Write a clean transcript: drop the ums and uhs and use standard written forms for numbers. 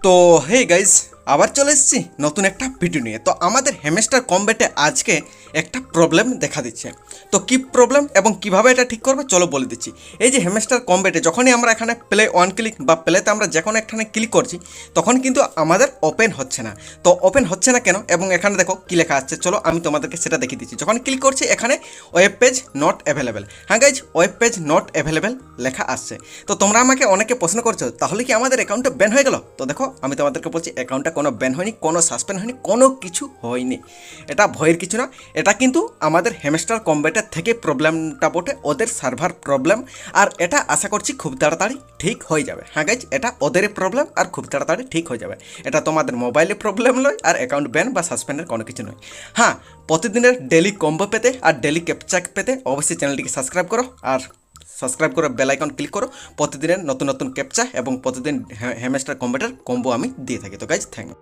তো hey guys আবার চলে এসেছি নতুন একটা ভিডিও নিয়ে। তো আমাদের হ্যামস্টার কমব্যাটে আজকে একটা প্রবলেম দেখা দিচ্ছে। তো কি প্রবলেম এবং কিভাবে এটা ঠিক করবে চলো বলে দিচ্ছি। এই যে হ্যামস্টার কমব্যাটে যখনই আমরা এখানে প্লে ওয়ান ক্লিক বা প্লেতে আমরা যে কোনো একখানে ক্লিক করছি তখন কিন্তু আমাদের ওপেন হচ্ছে না। তো ওপেন হচ্ছে না কেন এবং এখানে দেখো কি লেখা আসছে, চলো আমি তোমাদেরকে সেটা দেখিয়ে দিচ্ছি। যখন ক্লিক করছি এখানে ওয়েব পেজ নট অ্যাভেলেবেল। হ্যাঁ guys, web page not available লেখা আসছে। তো তোমরা আমাকে অনেকে প্রশ্ন করছো তাহলে কি আমাদের অ্যাকাউন্টটা ব্যান হয়ে গেল? তো দেখো আমি তোমাদেরকে বলছি অ্যাকাউন্টটা কোনো ব্যান হয়নি, কোনো সাসপেন্ড হয়নি, কোনো কিছু হয়নি। এটা ভয়ের কিছু না, এটা কিন্তু আমাদের হ্যামস্টার কমব্যাটের থেকে প্রবলেমটা বটে, ওদের সার্ভার প্রবলেম। আর এটা আশা করছি খুব তাড়াতাড়ি ঠিক হয়ে যাবে। হ্যাঁ গাইজ, এটা ওদেরই প্রবলেম আর খুব তাড়াতাড়ি ঠিক হয়ে যাবে। এটা তোমাদের মোবাইলে প্রবলেম নয় আর অ্যাকাউন্ট ব্যান বা সাসপেন্ডের কোনো কিছু নয়। হ্যাঁ, প্রতিদিনের ডেলি কম্বো পেতে আর ডেলি ক্যাপচা পেতে অবশ্যই চ্যানেলটিকে সাবস্ক্রাইব করো আর সাবস্ক্রাইব করে বেল আইকন ক্লিক করো। প্রতিদিনের নতুন নতুন ক্যাপচা এবং প্রতিদিন হ্যামস্টার কম্ব্যাটের কম্বো আমি দিয়ে থাকি। তো গাইজ থ্যাংক ইউ।